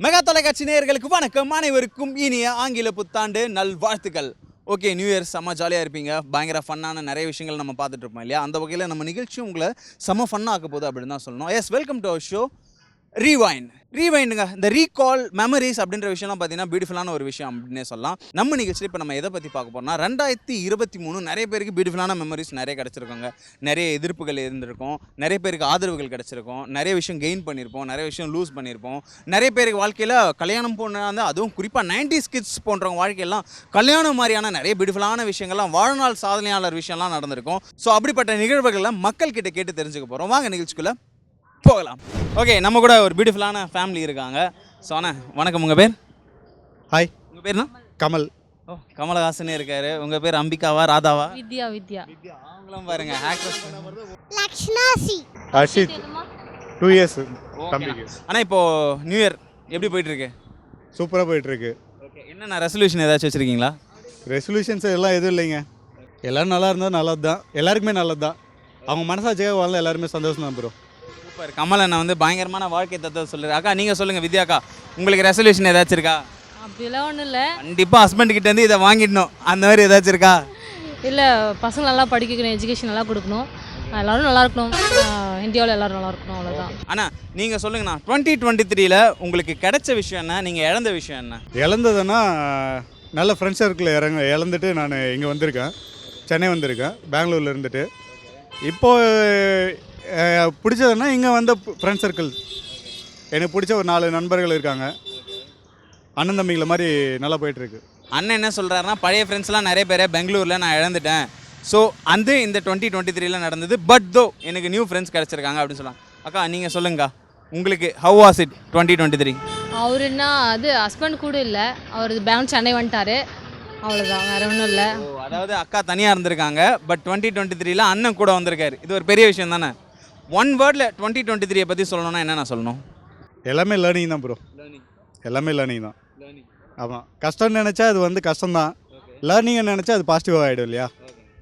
Mega தொலைக்காட்சி நேயர்களுக்கு வணக்கம். அனைவருக்கும் இனிய ஆங்கில புத்தாண்டு நல்வாழ்த்துக்கள். ஓகே, நியூ இயர் செம்ம ஜாலியாக இருப்பீங்க. பயங்கர ஃபன்னான நிறைய விஷயங்கள் நம்ம பார்த்துட்டு இருப்போம் இல்லையா? அந்த வகையில் நம்ம நிகழ்ச்சி உங்களை செம்ம ஃபன்னாக ஆக்க போகுது அப்படின்னு தான் சொல்லணும். Yes, welcome to our show ரீவைண்டுங்க. இந்த ரீகால் மெமரிஸ் அப்படின்ற விஷயம்லாம் பார்த்தீங்கன்னா பியூட்டிஃபுல்லான ஒரு விஷயம் அப்படின்னே சொல்லலாம். நம்ம நிகழ்ச்சியில் இப்போ நம்ம எதை பற்றி பார்க்க போகிறோம்னா 2023 நிறைய பேருக்கு பியூட்டிஃபுல்லான மெமரிஸ் நிறைய கிடச்சிருக்கோங்க. நிறைய எதிர்ப்புகள் இருந்திருக்கும், நிறைய பேருக்கு ஆதரவுகள் கிடச்சிருக்கும், நிறைய விஷயம் கெயின் பண்ணியிருப்போம், நிறைய விஷயம் லூஸ் பண்ணியிருப்போம். நிறைய பேருக்கு வாழ்க்கையில் கல்யாணம் போன அதுவும் குறிப்பாக 90s கிட்ஸ் போன்றவங்க வாழ்க்கையெல்லாம் கல்யாணம் மாதிரியான நிறைய பியூட்டிஃபுல்லான விஷயங்கள்லாம் வாழ்நாள் சாதனையாளர் விஷயம்லாம் நடந்திருக்கும். ஸோ அப்படிப்பட்ட நிகழ்வுகளை மக்கள் கிட்ட கேட்டு தெரிஞ்சுக்க போகிறோம். வாங்க நிகழ்ச்சிக்குள்ளே போகலாம். ஓகே, நம்ம கூட ஒரு பியூட்டிஃபுல்லான ஃபேமிலி இருக்காங்க. ஸோ அண்ணா வணக்கம், உங்கள் பேர்? ஹாய், உங்கள் பேர்னா? கமல். ஓ, கமலஹாசனே இருக்காரு. உங்கள் பேர் அம்பிகாவா, ராதாவா? வித்யா. அவங்களும் பாருங்க ஆக்ட்ரஸ். லக்ஷ்னாசி. அர்ஷித் 2 இயர்ஸ் தம்பிக்கு. ஆனால் இப்போ நியூ இயர் எப்படி போயிட்டு இருக்கு? சூப்பராக போயிட்டுருக்கு. ஓகே, என்னென்ன ரெசல்யூஷன் ஏதாச்சும் வச்சுருக்கீங்களா? ரெசல்யூஷன்ஸ் எல்லாம் எதுவும் இல்லைங்க. எல்லோரும் நல்லா இருந்தால் நல்லது தான், எல்லாருக்குமே நல்லது தான். அவங்க மனசாட்சியாக வாழ்ந்தா எல்லாருமே சந்தோஷம் தான் ப்ரோ. சூப்பர். கமல் அண்ணா வந்து பயங்கரமான வாழ்க்கை தத்துவம் சொல்லுறாரு. அக்கா நீங்கள் சொல்லுங்கள், வித்யாக்கா உங்களுக்கு ரெசல்யூஷன் ஏதாச்சும் இருக்கா? அப்படிலாம் ஒன்றும் இல்லை. கண்டிப்பாக ஹஸ்பண்ட் கிட்டேருந்து இதை வாங்கிடணும் அந்த மாதிரி ஏதாச்சும் இருக்கா? இல்லை, பசங்க நல்லா படிக்கணும், எஜுகேஷன் நல்லா கொடுக்கணும், எல்லோரும் நல்லா இருக்கணும், இந்தியாவில் எல்லோரும் நல்லா இருக்கணும், அவ்வளோதான். அண்ணா நீங்கள் சொல்லுங்கண்ணா, 2023 உங்களுக்கு கிடைச்ச விஷயம் என்ன, நீங்கள் இழந்த விஷயம் என்ன? இழந்ததுன்னா நல்ல ஃப்ரெண்ட்ஸ் சர்க்கிள் இழந்துட்டு நான் இங்கே வந்திருக்கேன், சென்னை வந்திருக்கேன், பெங்களூரில் இருந்துட்டு. இப்போது பிடிச்சதுன்னா இங்கே வந்த ஃப்ரெண்ட்ஸ் சர்க்கிள் எனக்கு பிடிச்ச ஒரு 4 நண்பர்கள் இருக்காங்க. அண்ணன் தம்பிகளை மாதிரி நல்லா போயிட்டுருக்கு. அண்ணன் என்ன சொல்கிறாருன்னா, பழைய ஃப்ரெண்ட்ஸ்லாம் நிறைய பேரை பெங்களூரில் நான் இழந்துட்டேன். ஸோ அந்த இந்த 2023 நடந்தது. பட் தோ எனக்கு நியூ ஃப்ரெண்ட்ஸ் கிடச்சிருக்காங்க அப்படின்னு சொல்லலாம். அக்கா நீங்கள் சொல்லுங்கக்கா, உங்களுக்கு ஹவ் வாஸ் இட் 2023? அவருன்னா அது ஹஸ்பண்ட் கூட இல்லை, அவர் பெங்களூர் சென்னை வந்துட்டார், அவ்வளோதான், வேறு ஒன்றும் இல்லை. அதாவது அக்கா தனியாக இருந்திருக்காங்க, பட் 2023 அண்ணன் கூட வந்திருக்காரு. இது ஒரு பெரிய விஷயம் தானே? ஒன் வேர்டில் 2023 பற்றி சொல்லணும்னா என்னென்ன சொல்லணும்? எல்லாமே லேர்னிங் தான் ப்ரோ. எல்லாமே லேர்னிங் தான். ஆமாம், கஷ்டம்னு நினச்சா அது வந்து கஷ்டம்தான், லேர்னிங்னு நினச்சா அது பாசிட்டிவாக ஆகிடும் இல்லையா?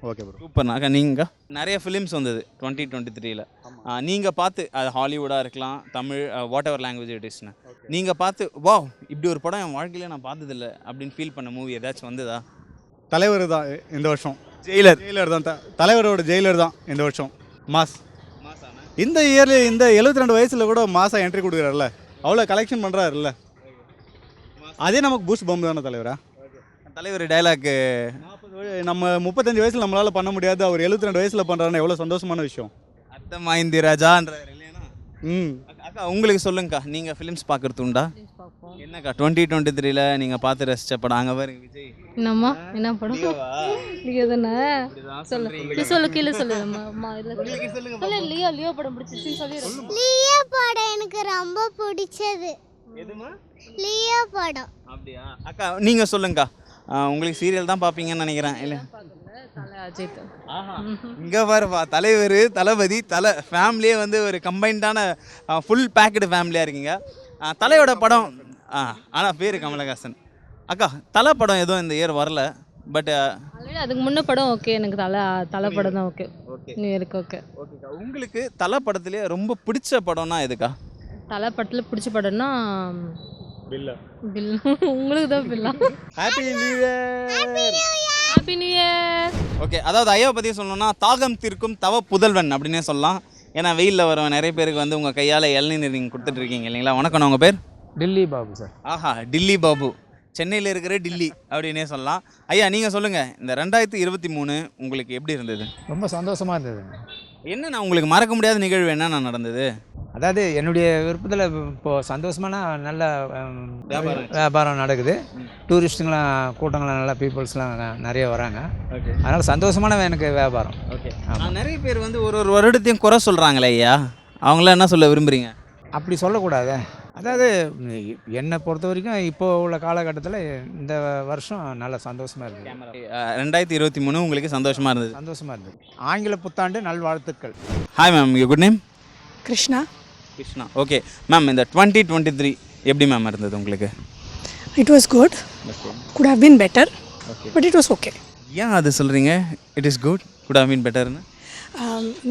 ஓகே ப்ரோ, சூப்பர்ண்ணா. அக்கா நீங்கள் நிறைய ஃபிலிம்ஸ் வந்தது 2023. நீங்கள் பார்த்து அது ஹாலிவுட்டாக இருக்கலாம், Tamil, whatever language it இஸ்னு, நீங்கள் பார்த்து வா இப்படி ஒரு படம் என் வாழ்க்கையில் நான் பார்த்ததில்லை அப்படின்னு ஃபீல் பண்ண மூவி ஏதாச்சும் வந்ததா? தலைவர் தான் இந்த வருஷம். ஜெயிலர் தான் தலைவரோட ஜெயிலர் தான் இந்த வருஷம். மாஸ் இந்த இயர்ல இந்த 72 வயசில் கூட மாதம் என்ட்ரி கொடுக்குறாருல்ல, அவ்வளோ கலெக்ஷன் பண்ணுறாருல்ல, அதே நமக்கு பூஸ்ட் பம்பு தானே தலைவரா? தலைவர் டைலாக்கு நம்ம 35 வயசில் நம்மளால் பண்ண முடியாது, அவர் 72 வயசில் பண்ணுறாருன்னு எவ்வளோ சந்தோஷமான விஷயம். அர்த்தமாய்ந்தி ராஜான்றார் இல்லையா? ம். அக்கா உங்களுக்கு சொல்லுங்கக்கா, நீங்கள் ஃபிலிம்ஸ் பார்க்குறது உண்டா? என்னக்கா 2023 நீங்கள் பார்த்து ரசித்த படம்? அங்கே பாருங்க விஜய். என்னம்மா என்ன படம்? லியோ தானே? சொல்லு கீழே சொல்லு. லியோ படம் பிடிச்சிருச்சுன்னு சொல்லிடுறேன். லியோ படம் எனக்கு ரொம்ப பிடிச்சது. எதுமா? லியோ படம். அப்படியா? அக்கா நீங்கள் சொல்லுங்கக்கா, உங்களுக்கு சீரியல் தான் பார்ப்பீங்கன்னு நினைக்கிறேன் இல்லை? அஜித். இங்கே பாருப்பா, தலைவர், தளபதி, ஃபேமிலியே வந்து ஒரு கம்பைண்டான ஃபுல் பேக்கடு ஃபேமிலியாக இருக்கீங்க. தலையோட படம் ஆனால் பேர் கமலஹாசன். அக்கா தலை படம் எதுவும் இந்த இயர் வரல, பட் அதுக்கு முன்ன படம் ஓகே, எனக்கு தலை படம் தான் ஓகே. நியூ இயருக்கு ஓகே. ஓகேக்கா, உங்களுக்கு தலை படத்துலேயே ரொம்ப பிடிச்ச படம்னா எதுக்கா? தலை படத்தில் பிடிச்ச படம்னா பில். உங்களுக்கு தான் Billa? Happy new year. Happy new year. Okay, அதாவது ஐயாவை பற்றி சொல்லணும்னா தாகம் தீர்க்கும் தவ புதல்வன் அப்படின்னே சொல்லலாம். ஏன்னா வெயிலில் வரவன் நிறைய பேருக்கு வந்து உங்கள் கையால் இளநீர் நீங்கள் கொடுத்துட்ருக்கீங்க இல்லைங்களா? வணக்கம், உங்கள் பேர்? டில்லி பாபு சார். ஆஹா, டில்லி பாபு, சென்னையில் இருக்கிற டில்லி அப்படின்னே சொல்லலாம். ஐயா நீங்கள் சொல்லுங்கள், இந்த 2023 உங்களுக்கு எப்படி இருந்தது? ரொம்ப சந்தோஷமாக இருந்தது. என்னண்ணா உங்களுக்கு மறக்க முடியாத நிகழ்வு என்னென்ன நடந்தது? அதாவது என்னுடைய விருப்பத்தில் இப்போது சந்தோஷமான நல்ல வியாபாரம் நடக்குது. டூரிஸ்ட்டுங்களாம் கூட்டங்களாம் நல்லா பீப்புள்ஸ்லாம் நிறைய வராங்க. அதனால் சந்தோஷமான எனக்கு வியாபாரம். ஓகே, நிறைய பேர் வந்து ஒரு வருடத்தையும் குறை சொல்கிறாங்களே ஐயா, அவங்களாம் என்ன சொல்ல விரும்புகிறீங்க? அப்படி சொல்லக்கூடாது. அதாவது என்னை பொறுத்த வரைக்கும் இப்போ உள்ள காலகட்டத்தில் இந்த வருஷம் நல்ல சந்தோஷமாக இருக்குது. 2023 உங்களுக்கு சந்தோஷமாக இருந்தது? சந்தோஷமாக இருந்தது. ஆங்கில புத்தாண்டு நல்வாழ்த்துக்கள். Hi ma'am, you good name? Krishna. Okay ma'am, இந்த 2023 எப்படி மேம் இருந்தது உங்களுக்கு? It was good. Good have been better, but it was okay. ஏன் அது சொல்கிறீங்க it is good, good have been பெட்டர்னு?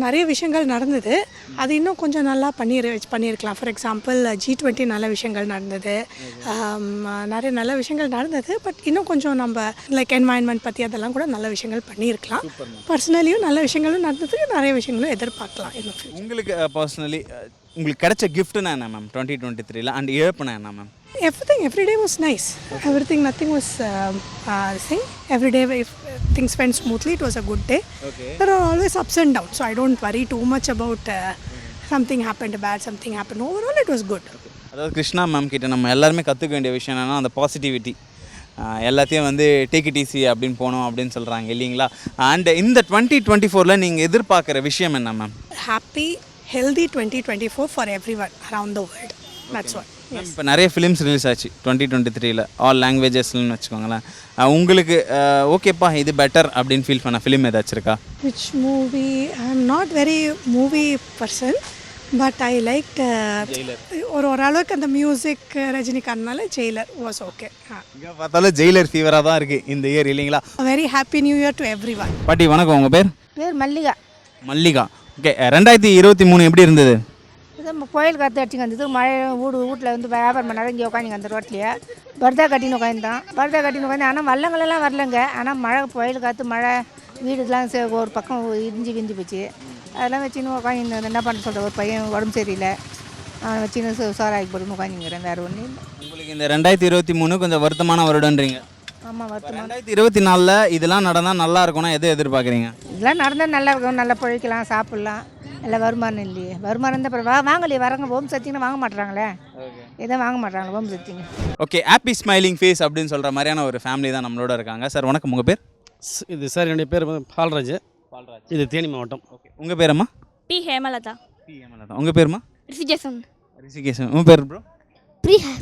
நிறைய விஷயங்கள் நடந்தது. அது இன்னும் கொஞ்சம் நல்லா பண்ணியிருக்கலாம். ஃபார் எக்ஸாம்பிள் G20 நல்ல விஷயங்கள் நடந்தது. நிறைய நல்ல விஷயங்கள் நடந்தது. பட் இன்னும் கொஞ்சம் நம்ம லைக் என்வாயன்மெண்ட் பற்றி அதெல்லாம் கூட நல்ல விஷயங்கள் பண்ணியிருக்கலாம். பர்சனலியும் நல்ல விஷயங்களும் நடந்ததுக்கு நிறைய விஷயங்களும் எதிர்பார்க்கலாம் இன்னும். உங்களுக்கு பர்சனலி உங்களுக்கு கிடைச்ச கிஃப்ட்னா என்ன மேம் 2023ல அண்ட் இழப்புனா என்ன ma'am? Every day was nice. Nothing was saying. Every day, if things went smoothly, it was a good day. Okay. There are always ups and downs, so I don't worry too much about something happened bad, something happened. Overall, it was good. அதாவது Krishna ma'am கிட்ட நம்ம எல்லாருமே கற்றுக்க வேண்டிய விஷயம் என்னென்னா அந்த positivity, எல்லாத்தையும் வந்து டேக் இட் ஈஸி அப்படின்னு போனோம் அப்படின்னு சொல்கிறாங்க இல்லைங்களா? அண்ட் இந்த 2024ல நீங்கள் எதிர்பார்க்குற விஷயம் என்ன ma'am? Happy, healthy 2024 for everyone around the world. That's what. இப்போ நிறைய ஃபிலிம்ஸ் ரிலீஸ் ஆச்சு 2023ல ஆல் லாங்குவேஜஸ்ன்னு வச்சுக்கோங்களேன். உங்களுக்கு ஓகேப்பா இது பெட்டர் அப்படின்னு ஃபீல் பண்ண ஃபிலிம் ஏதாச்சும் இருக்கா? Which movie? I'm not very movie person, but I liked ஓரளவுக்கு அந்த மியூசிக் ரஜினிகாந்த்னால ஜெயிலர் வாஸ் ஓகே. இங்கே பார்த்தாலும் ஜெயிலர் ஃபீவராக தான் இருக்குது இந்த இயர் இல்லைங்களா? Very happy new year to every one. பாட்டி வணக்கம், உங்கள் பேர்? பேர் மல்லிகா. மல்லிகா. ஓகே, 2023 எப்படி இருந்தது? இது கோயில் காற்று அடிச்சுங்க வந்தது. மழை வீட்டில் வந்து வியாபாரம் பண்ணாத இங்கே உட்காந்துங்க அந்த ரோட்லேயே பர்தா கட்டின்னு உட்காந்துதான். பர்தா கட்டின்னு உட்காந்து ஆனால் வள்ளங்களெல்லாம் வரலங்க. ஆனால் மழை புயல் காற்று மழை வீடுக்கெலாம் ஒரு பக்கம் இடிஞ்சு விரிஞ்சு போச்சு. அதெல்லாம் வச்சுன்னு உட்காந்து என்ன பண்ண சொல்கிற ஒரு பையன் உடம்பு சரியில்லை, அவனை வச்சுன்னு சோறாக்கி போட்டு உட்காந்துங்கிறேன். வேறு ஒன்றும் இல்லை. உங்களுக்கு இந்த 2023 கொஞ்சம் வருத்தமான வருடன்றீங்க. ஆமாம், வருத்தமாக. 2024ல் இதெல்லாம் நடந்தால் நல்லா இருக்கும்னா எது எதிர்பார்க்குறீங்க? இதெல்லாம் நடந்தால் நல்லா இருக்கும், நல்லா பிழைக்கலாம், சாப்பிட்லாம். எல்லாம் வருமானம் இல்லையே. வருமானம் தான் வாங்கலையே. வரங்க ஓம் சக்தின்னு வாங்க மாட்டுறாங்களே, எதுவும் வாங்க மாட்டாங்களே ஓம் சக்திங்க. ஓகே, ஹாப்பி ஸ்மைலிங் ஃபேஸ் அப்படின்னு சொல்கிற மாதிரியான ஒரு ஃபேமிலி தான் நம்மளோட இருக்காங்க. சார் வணக்கம், உங்கள் பேர்? இது சார் என்னுடைய பேர் பால்ராஜ். இது தேனி மாவட்டம். ஓகே, உங்கள் பேரம்மா? பி ஹேமலதா. பி ஹேமலதா. உங்கள் பேருமா? ரிஷிகேசன். ரிஷிகேசன். உங்கள் பேர் bro?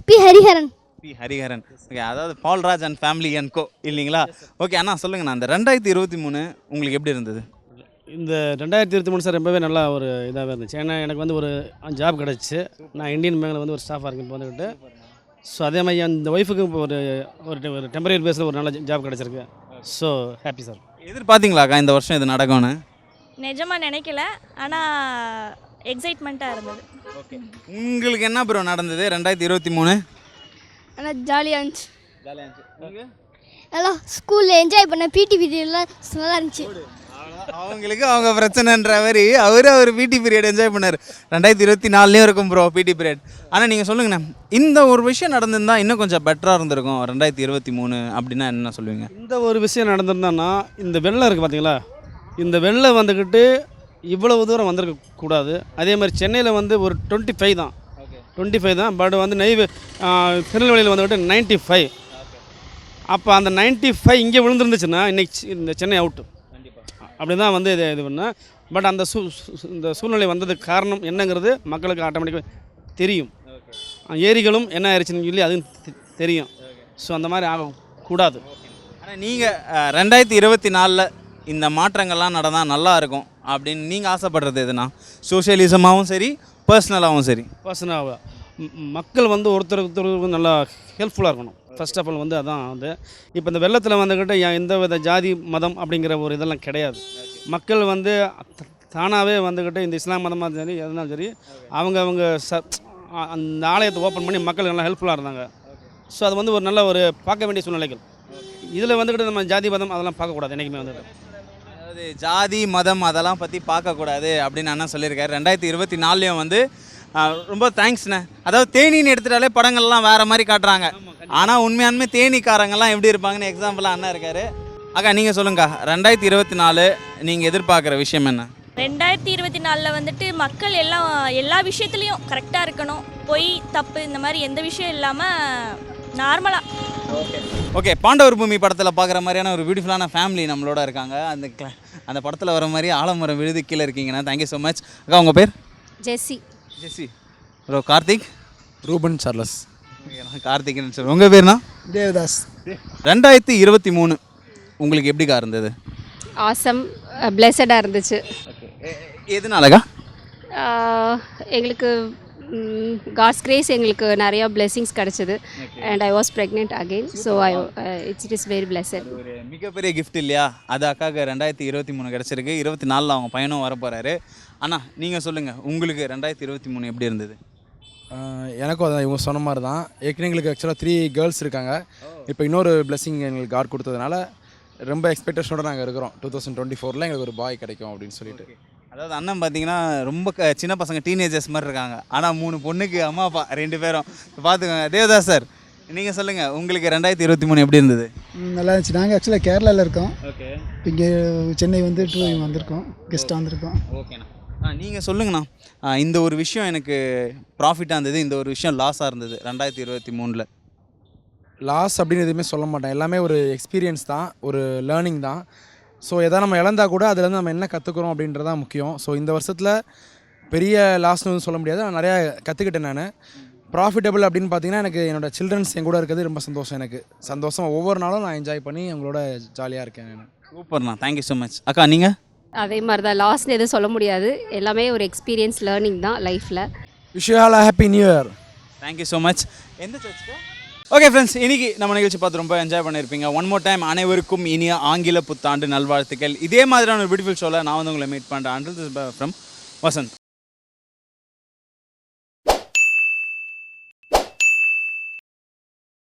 P Hariharan. P Hariharan. Okay, அதாவது Balraj and family and co இல்லைங்களா? ஓகே அண்ணா சொல்லுங்கண்ணா, அந்த 2023 உங்களுக்கு எப்படி இருந்தது? இந்த 2023 சார் ரொம்பவே நல்லா ஒரு இதாகவே இருந்துச்சு. ஏன்னா எனக்கு வந்து ஒரு ஜாப் கிடச்சி, நான் இந்தியன் பேங்கில் வந்து ஒரு ஸ்டாஃபாக இருக்கேன் இப்போ வந்துக்கிட்டு. ஸோ அதே மாதிரி அந்த ஒய்ஃபுக்கு இப்போ ஒரு டெம்பரரி பேஸில் ஒரு நல்ல ஜாப் கிடச்சிருக்கு. So happy sir. எதிர்பார்த்தீங்களாக்கா இந்த வருஷம் இது நடக்கும்னு? நிஜமாக நினைக்கல, ஆனால் எக்ஸைட்மெண்ட்டாக இருந்தது. ஓகே, உங்களுக்கு என்ன ப்ரோ நடந்தது 2023? ஆனால் ஜாலியாக இருந்துச்சு. ஜாலியாக இருந்துச்சு. நல்லா ஸ்கூலில் என்ஜாய் பண்ண பிடி பீரியட்லாம் நல்லா இருந்துச்சு. அவங்களுக்கு அவங்க பிரச்சனைன்ற மாதிரி அவர் பிடி பீரியட் என்ஜாய் பண்ணார். 2024லேயும் இருக்கும் ப்ரோ பிடி பீரியட். ஆனால் நீங்கள் சொல்லுங்கண்ணா, இந்த ஒரு விஷயம் நடந்திருந்தா இன்னும் கொஞ்சம் பெட்டராக இருந்திருக்கும் 2023 அப்படின்னா என்ன சொல்லுவீங்க? இந்த ஒரு விஷயம் நடந்திருந்தான்னா, இந்த வெள்ளம் இருக்குது பார்த்தீங்களா, இந்த வெள்ளம் வந்துக்கிட்டு இவ்வளவு தூரம் வந்திருக்கக்கூடாது. அதே மாதிரி சென்னையில் வந்து ஒரு 25 தான். 25 தான். பட் வந்து திருநெல்வேலியில் வந்துக்கிட்டு 95. அப்போ அந்த 95 இங்கே விழுந்துருந்துச்சுன்னா இன்றைக்கி இந்த சென்னை அவுட்டு அப்படி தான் வந்து இது பண்ணேன். பட் அந்த இந்த சூழ்நிலை வந்ததுக்கு காரணம் என்னங்கிறது மக்களுக்கு ஆட்டோமேட்டிக்காக தெரியும். ஏரிகளும் என்ன ஆயிடுச்சுன்னு சொல்லி அதுவும் தெரியும். ஸோ அந்த மாதிரி ஆகக்கூடாது. ஆனால் நீங்கள் 2024ல் இந்த மாற்றங்கள்லாம் நடந்தால் நல்லா இருக்கும் அப்படின்னு நீங்கள் ஆசைப்படுறது எதுனா? சோஷியலிசமாகவும் சரி, பர்சனலாகவும் சரி. பர்சனலாக மக்கள் வந்து ஒருத்தருக்கு நல்லா ஹெல்ப்ஃபுல்லாக இருக்கணும். ஃபர்ஸ்ட் ஆஃப் ஆல் வந்து அதான் வந்து இப்போ இந்த வெள்ளத்தில் வந்துக்கிட்ட எந்த வித ஜாதி மதம் அப்படிங்கிற ஒரு இதெல்லாம் கிடையாது. மக்கள் வந்து தானாகவே வந்துக்கிட்டு இந்த இஸ்லாம் மதமாக சரி எதுனாலும் சரி அவங்க அந்த ஆலயத்தை ஓப்பன் பண்ணி மக்கள் நல்லா ஹெல்ப்ஃபுல்லாக இருந்தாங்க. ஸோ அது வந்து ஒரு நல்ல ஒரு பார்க்க வேண்டிய சூழ்நிலைகள். இதில் வந்துக்கிட்டு நம்ம ஜாதி மதம் அதெல்லாம் பார்க்கக்கூடாது என்றைக்குமே வந்துட்டு. அதாவது ஜாதி மதம் அதெல்லாம் பற்றி பார்க்கக்கூடாது அப்படின்னு அண்ணா சொல்லியிருக்காரு. 2024லேயும் வந்து ரொம்ப தேங்க்ஸ்ண்ணே. அதாவது தேனின்னு எடுத்துட்டாலே படங்கள்லாம் வேறு மாதிரி காட்டுறாங்க. ஆனால் உண்மையானுமே தேனிக்காரங்கெல்லாம் எப்படி இருப்பாங்கன்னு எக்ஸாம்பிளாக அண்ணா இருக்கார். அக்கா நீங்கள் சொல்லுங்கக்கா, 2024 நீங்கள் எதிர்பார்க்குற விஷயம் என்ன? 2024ல் வந்துட்டு மக்கள் எல்லா விஷயத்துலையும் கரெக்டாக இருக்கணும். பொய் தப்பு இந்த மாதிரி எந்த விஷயம் இல்லாமல் நார்மலாக. ஓகே, பாண்டவர் பூமி படத்தில் பார்க்குற மாதிரியான ஒரு பியூட்டிஃபுல்லான ஃபேமிலி நம்மளோட இருக்காங்க. அந்த படத்தில் வர மாதிரி ஆலமரம் விழுது கீழே இருக்கீங்கண்ணா. Thank you so much. அக்கா உங்கள் பேர்? ஜெஸ்ஸி. ஜெஸ்ஸி. ப்ரோ கார்த்திக்? ரூபன் சார்லஸ். கார்த்திக்னு சொல்லுங்கள். உங்கள் பேர்னா? தேவதாஸ். 2023 உங்களுக்கு எப்படிக்கா இருந்தது? ஆசம், பிளெஸடாக இருந்துச்சு. எதுனாலக்கா? எங்களுக்கு காட்ஸ் கிரேஸ் எங்களுக்கு நிறையா blessings கிடச்சிது and I was pregnant again so it is very blessed. ஒரு மிகப்பெரிய கிஃப்ட் இல்லையா? அது அக்காவுக்கு 2023 கிடச்சிருக்கு. 24 அவங்க பையனும் வரப்போகிறாரு. அண்ணா நீங்கள் சொல்லுங்கள், உங்களுக்கு 2023 எப்படி இருந்தது? எனக்கும் அதான் இவங்க சொன்ன மாதிரி தான். ஏற்கனவே எங்களுக்கு ஆக்சுவலாக 3 கேர்ள்ஸ் இருக்காங்க. இப்போ இன்னொரு பிளெஸிங் எங்களுக்கு காட் கொடுத்ததுனால ரொம்ப எக்ஸ்பெக்டேஷனோட நாங்கள் இருக்கிறோம். 2024 எங்களுக்கு ஒரு பாய் கிடைக்கும் அப்படின்னு சொல்லிட்டு. அதாவது அண்ணன் பார்த்தீங்கன்னா ரொம்ப சின்ன பசங்க டீனேஜர்ஸ் மாதிரி இருக்காங்க. ஆனால் 3 பொண்ணுக்கு அம்மா அப்பா 2 பேரும் பார்த்துக்கோங்க. தேவதாஸ் சார் நீங்கள் சொல்லுங்கள், உங்களுக்கு 2023 எப்படி இருந்தது? நல்லா இருந்துச்சு. நாங்கள் ஆக்சுவலாக கேரளாவில் இருக்கோம். ஓகே. இங்கே சென்னை வந்து டூரிங் வந்திருக்கோம், கெஸ்ட்டாக வந்திருக்கோம். ஓகேண்ணா. நீங்கள் சொல்லுங்கண்ணா, இந்த ஒரு விஷயம் எனக்கு ப்ராஃபிட்டாக இருந்தது, இந்த ஒரு விஷயம் லாஸாக இருந்தது 2023. லாஸ் அப்படின்னு எதுவுமே சொல்ல மாட்டேன். எல்லாமே ஒரு எக்ஸ்பீரியன்ஸ் தான், ஒரு லேர்னிங் தான். ஸோ எதாவது நம்ம இழந்தா கூட அதுலேருந்து நம்ம என்ன கற்றுக்குறோம் அப்படின்றதான் முக்கியம். ஸோ இந்த வருஷத்தில் பெரிய லாஸ்னு சொல்ல முடியாது, நான் நிறையா கற்றுக்கிட்டேன். நான் ப்ராஃபிட்டபிள் அப்படின்னு பார்த்தீங்கன்னா எனக்கு என்னோடய சில்ட்ரன்ஸ் என் கூட இருக்கிறது ரொம்ப சந்தோஷம். எனக்கு சந்தோஷம். ஒவ்வொரு நாளும் நான் என்ஜாய் பண்ணி அவங்களோட ஜாலியாக இருக்கேன். நான் சூப்பர்ண்ணா, தேங்க்யூ ஸோ மச். அக்கா நீங்கள்? அதே மாதிரி தான், லாஸ்ட்னு எதுவும் சொல்ல முடியாது, எல்லாமே ஒரு எக்ஸ்பீரியன்ஸ் லேர்னிங் தான் லைஃப்பில். Wish you all happy new year. Thank you so much. எந்த சர்ச்சுக்கா? ஓகே ஃப்ரெண்ட்ஸ், இன்றைக்கி நம்ம நிகழ்ச்சி பார்த்து ரொம்ப என்ஜாய் பண்ணியிருப்பீங்க. ஒன் மோர் டைம் அனைவருக்கும் இனிய ஆங்கில புத்தாண்டு நல்வாழ்த்துக்கள். இதே மாதிரியான ஒரு பியூட்டிஃபுல் ஷோவில் நான் வந்து உங்களை மீட் பண்ணுறேன். Until this from Vasanth.